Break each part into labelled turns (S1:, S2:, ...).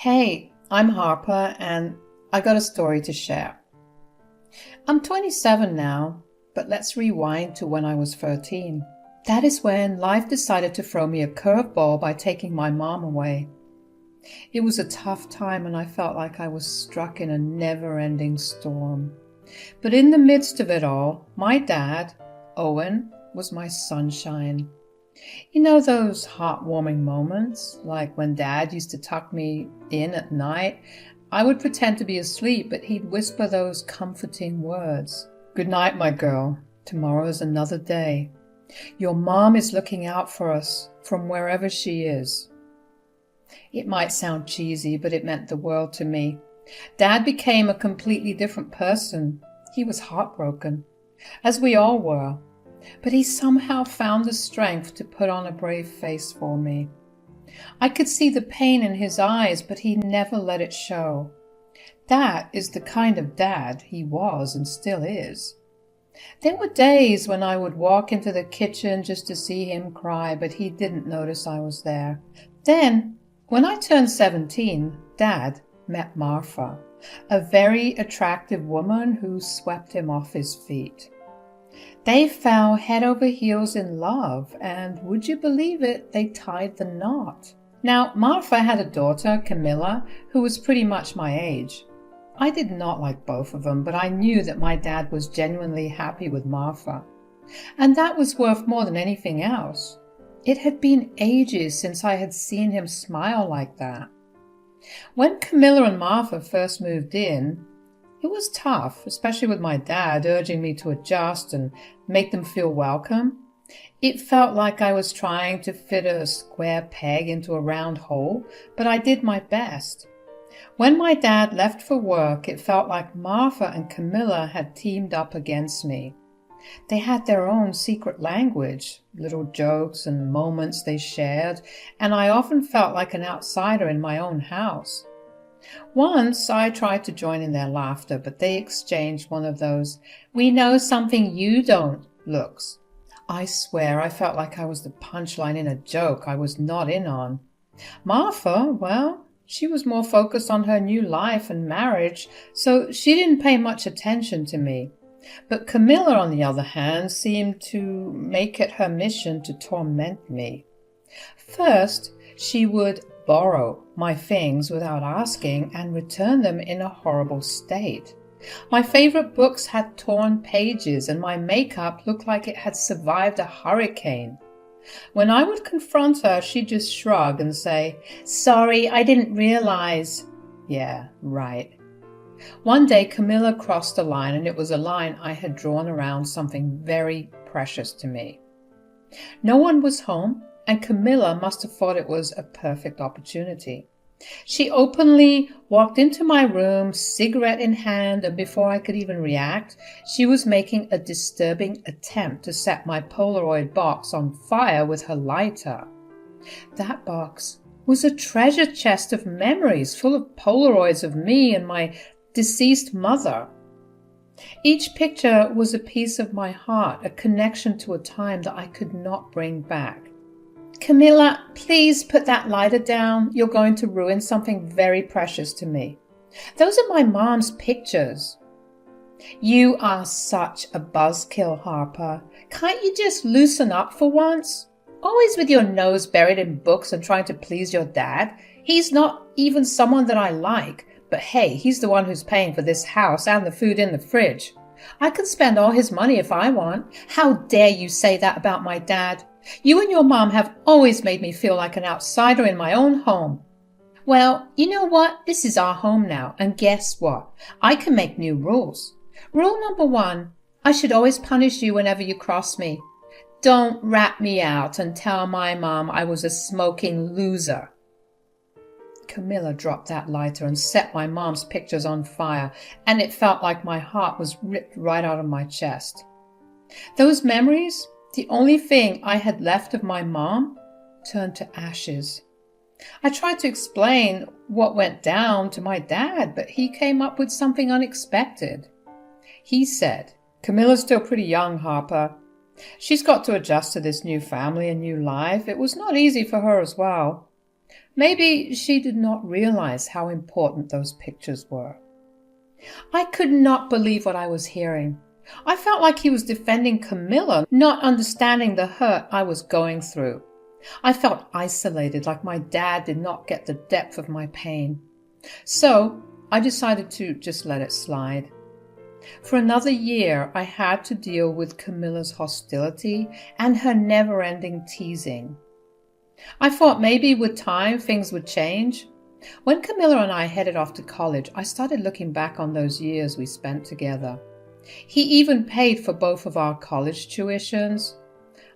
S1: Hey, I'm Harper and I got a story to share. I'm 27 now, but let's rewind to when I was 13. That is when life decided to throw me a curveball by taking my mom away. It was a tough time and I felt like I was struck in a never-ending storm. But in the midst of it all, my dad, Owen, was my sunshine. You know those heartwarming moments, like when Dad used to tuck me in at night? I would pretend to be asleep, but he'd whisper those comforting words. "Good night, my girl. Tomorrow's another day. Your mom is looking out for us from wherever she is." It might sound cheesy, but it meant the world to me. Dad became a completely different person. He was heartbroken, as we all were. But he somehow found the strength to put on a brave face for me. I could see the pain in his eyes, but he never let it show. That is the kind of dad he was and still is. There were days when I would walk into the kitchen just to see him cry, but he didn't notice I was there. Then, when I turned 17, Dad met Martha, a very attractive woman who swept him off his feet. They fell head over heels in love, and would you believe it, they tied the knot. Now, Martha had a daughter, Camilla, who was pretty much my age. I did not like both of them, but I knew that my dad was genuinely happy with Martha. And that was worth more than anything else. It had been ages since I had seen him smile like that. When Camilla and Martha first moved in, it was tough, especially with my dad urging me to adjust and make them feel welcome. It felt like I was trying to fit a square peg into a round hole, but I did my best. When my dad left for work, it felt like Martha and Camilla had teamed up against me. They had their own secret language, little jokes and moments they shared, and I often felt like an outsider in my own house. Once I tried to join in their laughter, but they exchanged one of those "we know something you don't" looks. I swear I felt like I was the punchline in a joke I was not in on. Martha, well, she was more focused on her new life and marriage, so she didn't pay much attention to me. But Camilla, on the other hand, seemed to make it her mission to torment me. First, she would borrow my things without asking and return them in a horrible state. My favorite books had torn pages and my makeup looked like it had survived a hurricane. When I would confront her, she'd just shrug and say, "Sorry, I didn't realize." Yeah, right. One day Camilla crossed a line, and it was a line I had drawn around something very precious to me. No one was home, and Camilla must have thought it was a perfect opportunity. She openly walked into my room, cigarette in hand, and before I could even react, she was making a disturbing attempt to set my Polaroid box on fire with her lighter. That box was a treasure chest of memories full of Polaroids of me and my deceased mother. Each picture was a piece of my heart, a connection to a time that I could not bring back. "Camilla, please put that lighter down. You're going to ruin something very precious to me. Those are my mom's pictures." "You are such a buzzkill, Harper. Can't you just loosen up for once? Always with your nose buried in books and trying to please your dad. He's not even someone that I like, but hey, he's the one who's paying for this house and the food in the fridge. I can spend all his money if I want. How dare you say that about my dad? You and your mom have always made me feel like an outsider in my own home." "Well, you know what? This is our home now, and guess what? I can make new rules. Rule number 1, I should always punish you whenever you cross me. Don't rat me out and tell my mom I was a smoking loser." Camilla dropped that lighter and set my mom's pictures on fire, and it felt like my heart was ripped right out of my chest. Those memories, the only thing I had left of my mom, turned to ashes. I tried to explain what went down to my dad, but he came up with something unexpected. He said, "Camilla's still pretty young, Harper. She's got to adjust to this new family and new life. It was not easy for her as well. Maybe she did not realize how important those pictures were. I could not believe what I was hearing. I felt like he was defending Camilla, not understanding the hurt I was going through. I felt isolated, like my dad did not get the depth of my pain. So I decided to just let it slide. For another year, I had to deal with Camilla's hostility and her never-ending teasing. I thought maybe with time things would change. When Camilla and I headed off to college, I started looking back on those years we spent together. He even paid for both of our college tuitions.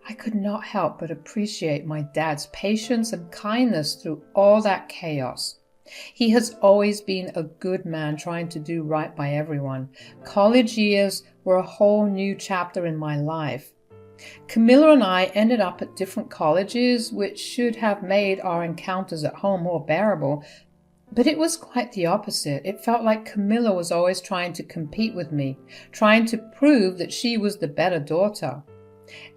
S1: I could not help but appreciate my dad's patience and kindness through all that chaos. He has always been a good man trying to do right by everyone. College years were a whole new chapter in my life. Camilla and I ended up at different colleges, which should have made our encounters at home more bearable, but it was quite the opposite. It felt like Camilla was always trying to compete with me, trying to prove that she was the better daughter.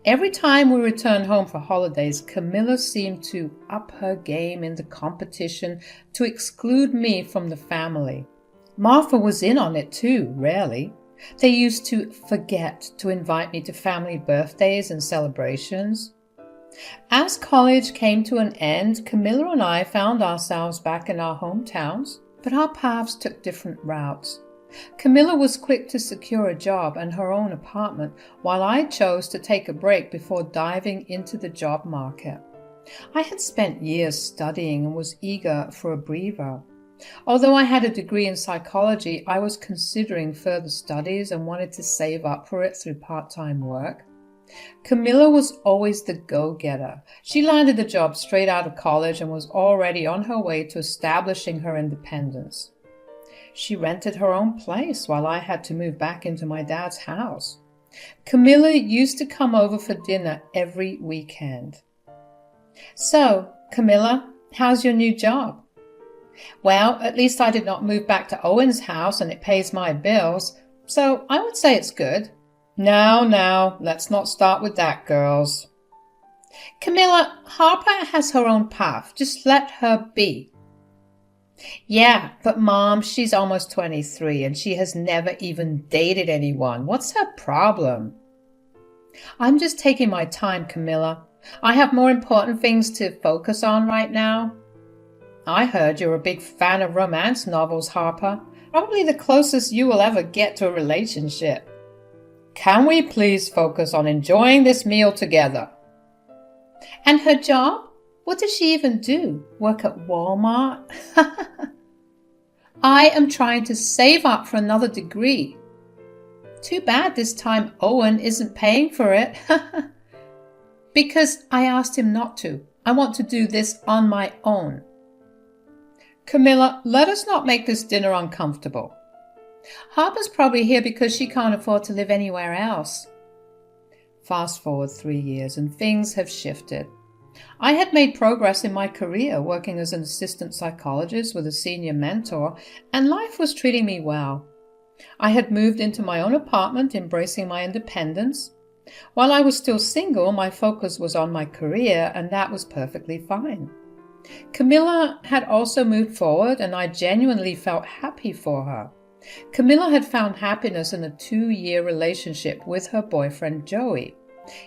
S1: Every time we returned home for holidays, Camilla seemed to up her game in the competition to exclude me from the family. Martha was in on it too, rarely. They used to forget to invite me to family birthdays and celebrations. As college came to an end, Camilla and I found ourselves back in our hometowns, but our paths took different routes. Camilla was quick to secure a job and her own apartment, while I chose to take a break before diving into the job market. I had spent years studying and was eager for a breather. Although I had a degree in psychology, I was considering further studies and wanted to save up for it through part-time work. Camilla was always the go-getter. She landed a job straight out of college and was already on her way to establishing her independence. She rented her own place while I had to move back into my dad's house. Camilla used to come over for dinner every weekend. So, Camilla, how's your new job? Well, at least I did not move back to Owen's house and it pays my bills, so I would say it's good. Now, let's not start with that, girls. Camilla, Harper has her own path. Just let her be. Yeah, but Mom, she's almost 23 and she has never even dated anyone. What's her problem? I'm just taking my time, Camilla. I have more important things to focus on right now. I heard you're a big fan of romance novels, Harper. Probably the closest you will ever get to a relationship. Can we please focus on enjoying this meal together? And her job? What does she even do? Work at Walmart? I am trying to save up for another degree. Too bad this time Owen isn't paying for it. Because I asked him not to. I want to do this on my own. Camilla, let us not make this dinner uncomfortable. Harper's probably here because she can't afford to live anywhere else. Fast forward 3 years and things have shifted. I had made progress in my career working as an assistant psychologist with a senior mentor, and life was treating me well. I had moved into my own apartment, embracing my independence. While I was still single, my focus was on my career, and that was perfectly fine. Camilla had also moved forward, and I genuinely felt happy for her. Camilla had found happiness in a 2-year relationship with her boyfriend Joey.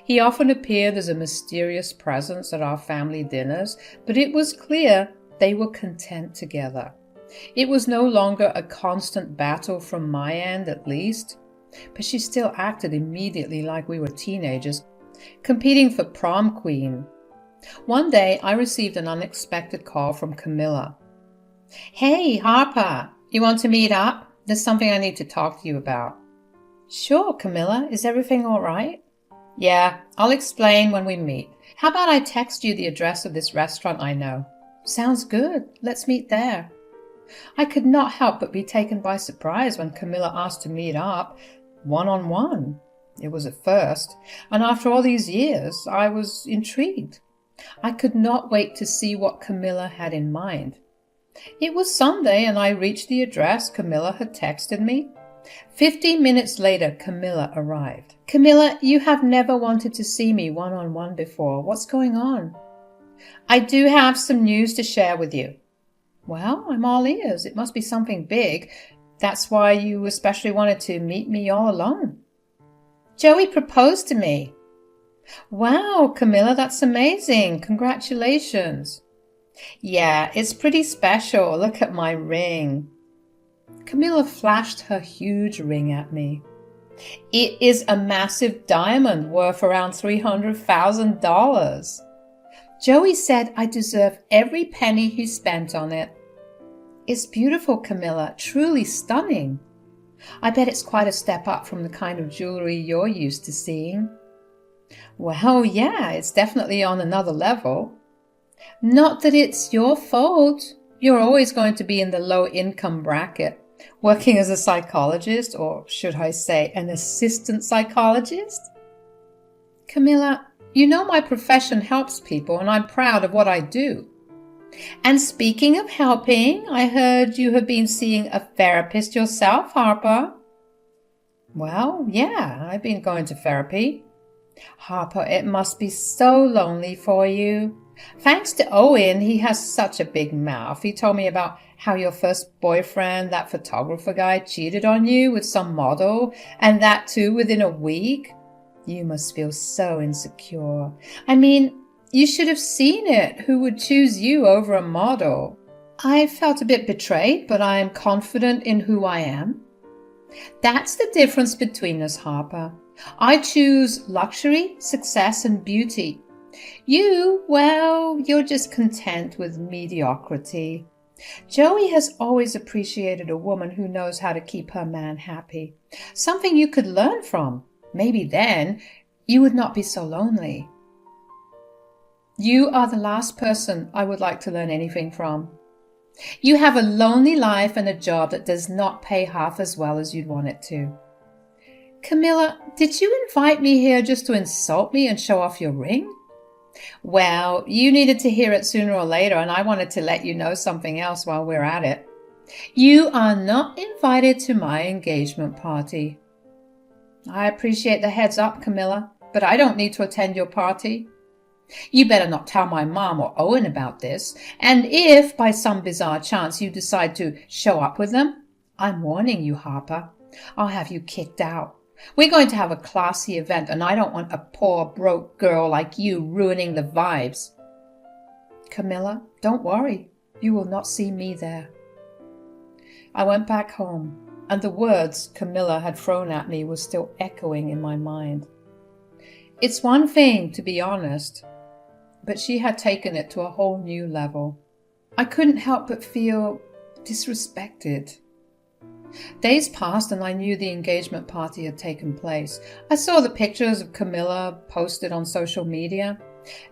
S1: He often appeared as a mysterious presence at our family dinners, but it was clear they were content together. It was no longer a constant battle from my end, at least, but she still acted immediately like we were teenagers, competing for prom queen. One day, I received an unexpected call from Camilla. Hey, Harper, you want to meet up? There's something I need to talk to you about. Sure, Camilla. Is everything all right? Yeah, I'll explain when we meet. How about I text you the address of this restaurant I know? Sounds good. Let's meet there. I could not help but be taken by surprise when Camilla asked to meet up one-on-one. It was at first, and after all these years, I was intrigued. I could not wait to see what Camilla had in mind. It was Sunday, and I reached the address Camilla had texted me. 15 minutes later, Camilla arrived. Camilla, you have never wanted to see me one-on-one before. What's going on? I do have some news to share with you. Well, I'm all ears. It must be something big. That's why you especially wanted to meet me all alone. Joey proposed to me. Wow, Camilla, that's amazing. Congratulations. Yeah, it's pretty special. Look at my ring. Camilla flashed her huge ring at me. It is a massive diamond worth around $300,000. Joey said I deserve every penny he spent on it. It's beautiful, Camilla, truly stunning. I bet it's quite a step up from the kind of jewelry you're used to seeing. Well, yeah, it's definitely on another level. Not that it's your fault. You're always going to be in the low income bracket, working as a psychologist, or should I say an assistant psychologist? Camilla, you know my profession helps people and I'm proud of what I do. And speaking of helping, I heard you have been seeing a therapist yourself, Harper. Well, yeah, I've been going to therapy. Harper, it must be so lonely for you. Thanks to Owen, he has such a big mouth. He told me about how your first boyfriend, that photographer guy, cheated on you with some model, and that too within a week. You must feel so insecure. I mean, you should have seen it. Who would choose you over a model? I felt a bit betrayed, but I am confident in who I am. That's the difference between us, Harper. I choose luxury, success, and beauty. You, well, you're just content with mediocrity. Joey has always appreciated a woman who knows how to keep her man happy. Something you could learn from. Maybe then you would not be so lonely. You are the last person I would like to learn anything from. You have a lonely life and a job that does not pay half as well as you'd want it to. Camilla, did you invite me here just to insult me and show off your ring? Well, you needed to hear it sooner or later, and I wanted to let you know something else while we're at it. You are not invited to my engagement party. I appreciate the heads up, Camilla, but I don't need to attend your party. You better not tell my mom or Owen about this, and if by some bizarre chance you decide to show up with them, I'm warning you, Harper. I'll have you kicked out. We're going to have a classy event, and I don't want a poor, broke girl like you ruining the vibes. Camilla, don't worry. You will not see me there. I went back home, and the words Camilla had thrown at me were still echoing in my mind. It's one thing to be honest, but she had taken it to a whole new level. I couldn't help but feel disrespected. Days passed and I knew the engagement party had taken place. I saw the pictures of Camilla posted on social media.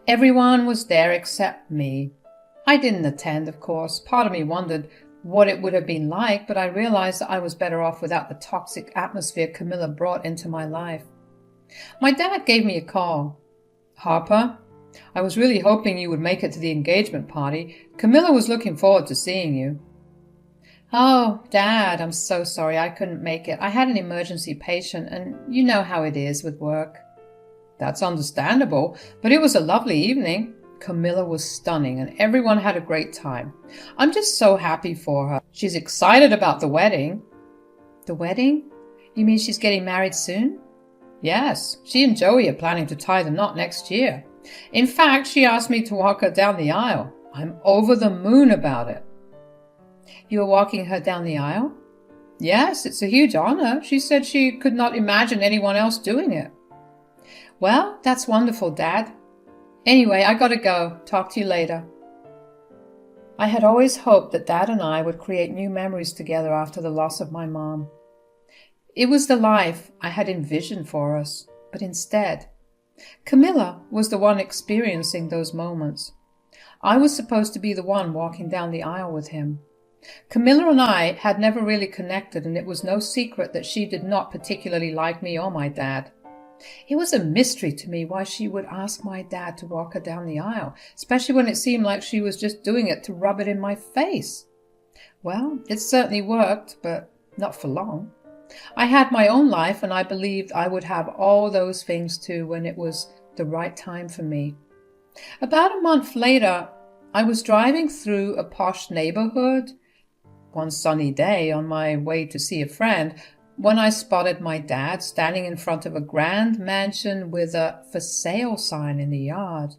S1: Everyone was there except me. I didn't attend, of course. Part of me wondered what it would have been like, but I realized that I was better off without the toxic atmosphere Camilla brought into my life. My dad gave me a call. Harper, I was really hoping you would make it to the engagement party. Camilla was looking forward to seeing you. Oh, Dad, I'm so sorry I couldn't make it. I had an emergency patient, and you know how it is with work. That's understandable, but it was a lovely evening. Camilla was stunning, and everyone had a great time. I'm just so happy for her. She's excited about the wedding. The wedding? You mean she's getting married soon? Yes, she and Joey are planning to tie the knot next year. In fact, she asked me to walk her down the aisle. I'm over the moon about it. You are walking her down the aisle? Yes, it's a huge honor. She said she could not imagine anyone else doing it. Well, that's wonderful, Dad. Anyway, I gotta go. Talk to you later. I had always hoped that Dad and I would create new memories together after the loss of my mom. It was the life I had envisioned for us, but instead, Camilla was the one experiencing those moments. I was supposed to be the one walking down the aisle with him. Camilla and I had never really connected, and it was no secret that she did not particularly like me or my dad. It was a mystery to me why she would ask my dad to walk her down the aisle, especially when it seemed like she was just doing it to rub it in my face. Well, it certainly worked, but not for long. I had my own life, and I believed I would have all those things too when it was the right time for me. About a month later, I was driving through a posh neighborhood one sunny day on my way to see a friend when I spotted my dad standing in front of a grand mansion with a "for sale" sign in the yard.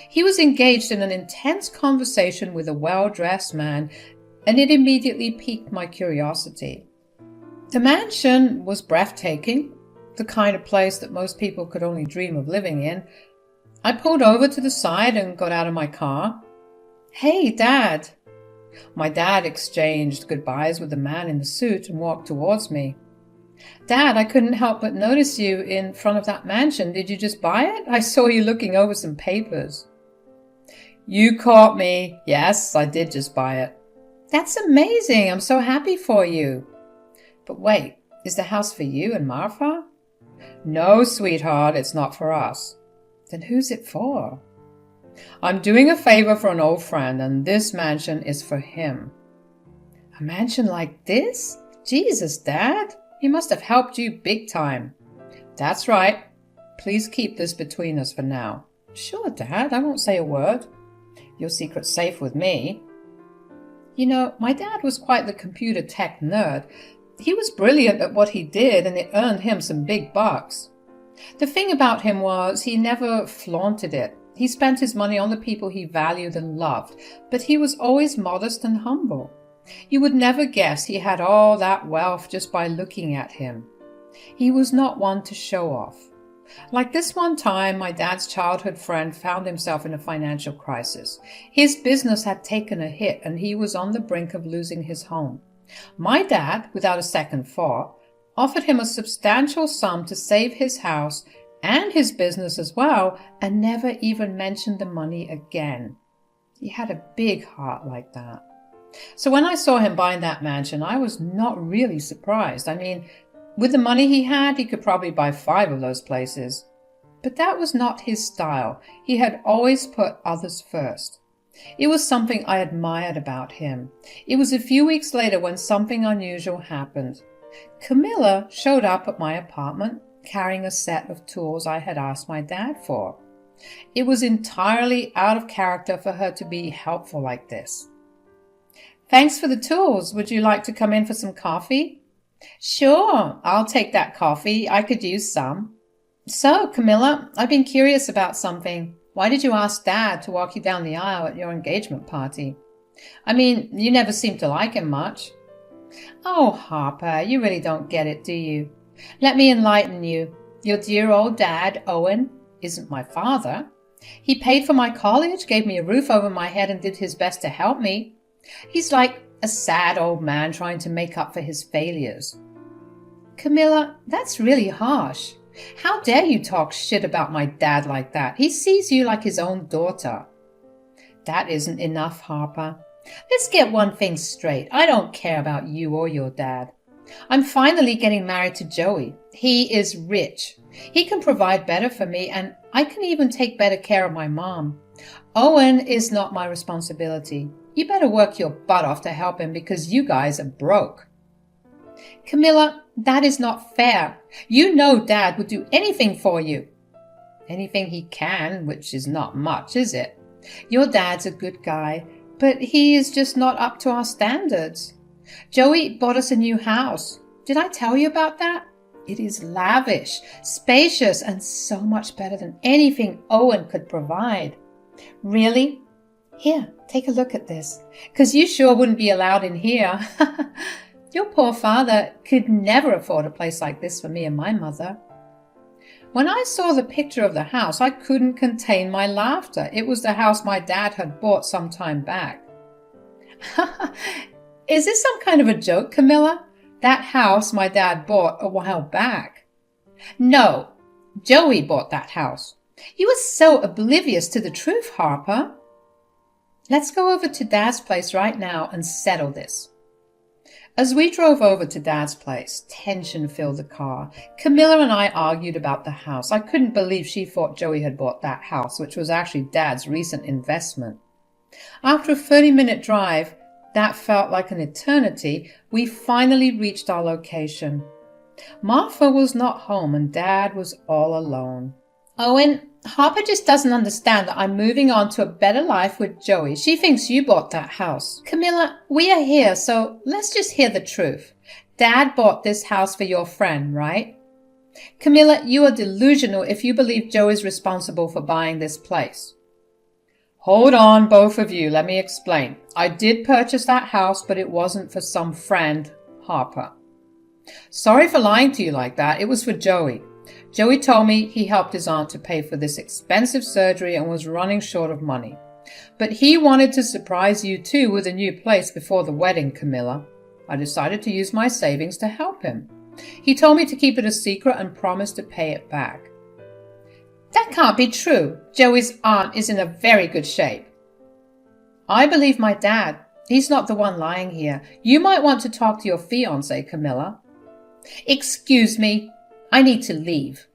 S1: He was engaged in an intense conversation with a well-dressed man, and it immediately piqued my curiosity. The mansion was breathtaking, the kind of place that most people could only dream of living in. I pulled over to the side and got out of my car. "Hey, Dad." My dad exchanged goodbyes with the man in the suit and walked towards me. "Dad, I couldn't help but notice you in front of that mansion. Did you just buy it? I saw you looking over some papers." "You caught me. Yes, I did just buy it." "That's amazing. I'm so happy for you." "But wait, is the house for you and Martha?" "No, sweetheart, it's not for us." "Then who's it for?" "I'm doing a favor for an old friend, and this mansion is for him." "A mansion like this? Jesus, Dad, he must have helped you big time." "That's right. Please keep this between us for now." "Sure, Dad, I won't say a word." "Your secret's safe with me." You know, my dad was quite the computer tech nerd. He was brilliant at what he did, and it earned him some big bucks. The thing about him was he never flaunted it. He spent his money on the people he valued and loved, but he was always modest and humble. You would never guess he had all that wealth just by looking at him. He was not one to show off. Like this one time, my dad's childhood friend found himself in a financial crisis. His business had taken a hit, and he was on the brink of losing his home. My dad, without a second thought, offered him a substantial sum to save his house and his business as well, and never even mentioned the money again. He had a big heart like that. So when I saw him buying that mansion, I was not really surprised. I mean, with the money he had, he could probably buy 5 of those places. But that was not his style. He had always put others first. It was something I admired about him. It was a few weeks later when something unusual happened. Camilla showed up at my apartment carrying a set of tools I had asked my dad for. It was entirely out of character for her to be helpful like this. "Thanks for the tools. Would you like to come in for some coffee?" "Sure, I'll take that coffee. I could use some." "So, Camilla, I've been curious about something. Why did you ask Dad to walk you down the aisle at your engagement party? I mean, you never seem to like him much." "Oh, Harper, you really don't get it, do you? Let me enlighten you. Your dear old dad, Owen, isn't my father. He paid for my college, gave me a roof over my head, and did his best to help me. He's like a sad old man trying to make up for his failures." "Camilla, that's really harsh. How dare you talk shit about my dad like that? He sees you like his own daughter." "That isn't enough, Harper. Let's get one thing straight. I don't care about you or your dad. I'm finally getting married to Joey. He is rich. He can provide better for me, and I can even take better care of my mom. Owen is not my responsibility. You better work your butt off to help him because you guys are broke." "Camilla, that is not fair. You know Dad would do anything for you." "Anything he can, which is not much, is it? Your dad's a good guy, but he is just not up to our standards. Joey bought us a new house. Did I tell you about that? It is lavish, spacious, and so much better than anything Owen could provide." "Really? Here, take a look at this, 'cause you sure wouldn't be allowed in here." "Your poor father could never afford a place like this for me and my mother." When I saw the picture of the house, I couldn't contain my laughter. It was the house my dad had bought some time back. "Is this some kind of a joke, Camilla? That house my dad bought a while back." "No, Joey bought that house. You are so oblivious to the truth, Harper." "Let's go over to Dad's place right now and settle this." As we drove over to Dad's place, tension filled the car. Camilla and I argued about the house. I couldn't believe she thought Joey had bought that house, which was actually Dad's recent investment. After a 30-minute drive, that felt like an eternity, we finally reached our location. Martha was not home and Dad was all alone. Owen, Harper just doesn't understand that I'm moving on to a better life with Joey. She thinks you bought that house. Camilla, we are here, so let's just hear the truth. Dad bought this house for your friend, right? Camilla, you are delusional if you believe Joe is responsible for buying this place. Hold on, both of you. Let me explain. I did purchase that house, but it wasn't for some friend, Harper. Sorry for lying to you like that. It was for Joey. Joey told me he helped his aunt to pay for this expensive surgery and was running short of money. But he wanted to surprise you too with a new place before the wedding, Camilla. I decided to use my savings to help him. He told me to keep it a secret and promised to pay it back. That can't be true. Joey's aunt is in a very good shape. I believe my dad. He's not the one lying here. You might want to talk to your fiancé, Camilla. Excuse me. I need to leave.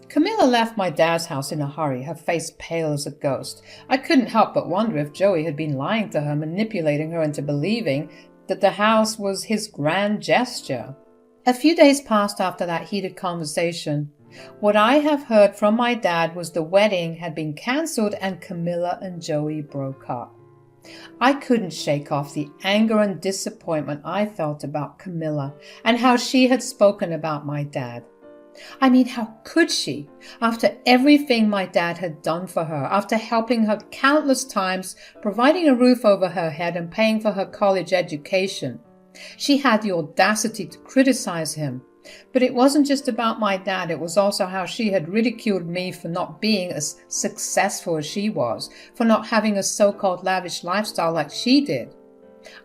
S1: Camilla left my dad's house in a hurry, her face pale as a ghost. I couldn't help but wonder if Joey had been lying to her, manipulating her into believing that the house was his grand gesture. A few days passed after that heated conversation. What I have heard from my dad was the wedding had been cancelled and Camilla and Joey broke up. I couldn't shake off the anger and disappointment I felt about Camilla and how she had spoken about my dad. I mean, how could she? After everything my dad had done for her, after helping her countless times, providing a roof over her head and paying for her college education. She had the audacity to criticize him. But it wasn't just about my dad, it was also how she had ridiculed me for not being as successful as she was, for not having a so-called lavish lifestyle like she did.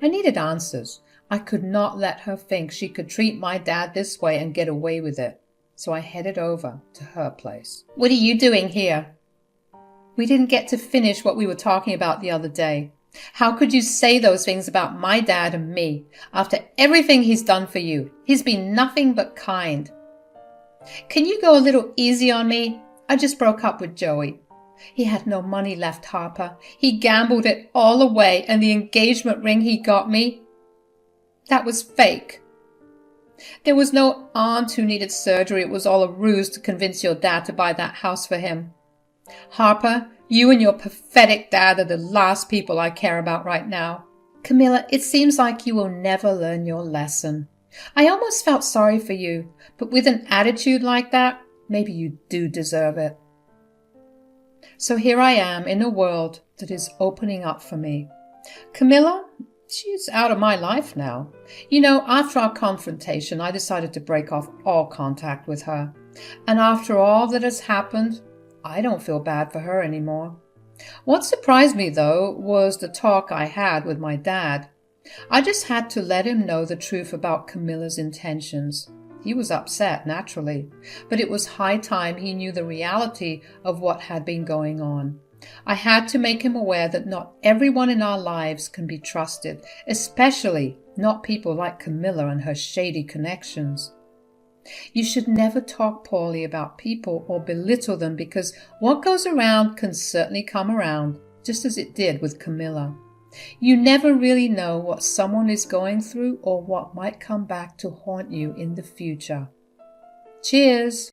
S1: I needed answers. I could not let her think she could treat my dad this way and get away with it. So I headed over to her place. What are you doing here? We didn't get to finish what we were talking about the other day. How could you say those things about my dad and me after everything he's done for you? He's been nothing but kind. Can you go a little easy on me? I just broke up with Joey. He had no money left, Harper. He gambled it all away, and the engagement ring he got me, that was fake. There was no aunt who needed surgery. It was all a ruse to convince your dad to buy that house for him. Harper, you and your pathetic dad are the last people I care about right now. Camilla, it seems like you will never learn your lesson. I almost felt sorry for you, but with an attitude like that, maybe you do deserve it. So here I am in a world that is opening up for me. Camilla, she's out of my life now. You know, after our confrontation, I decided to break off all contact with her. And after all that has happened, I don't feel bad for her anymore. What surprised me, though, was the talk I had with my dad. I just had to let him know the truth about Camilla's intentions. He was upset, naturally, but it was high time he knew the reality of what had been going on. I had to make him aware that not everyone in our lives can be trusted, especially not people like Camilla and her shady connections. You should never talk poorly about people or belittle them, because what goes around can certainly come around, just as it did with Camilla. You never really know what someone is going through or what might come back to haunt you in the future. Cheers!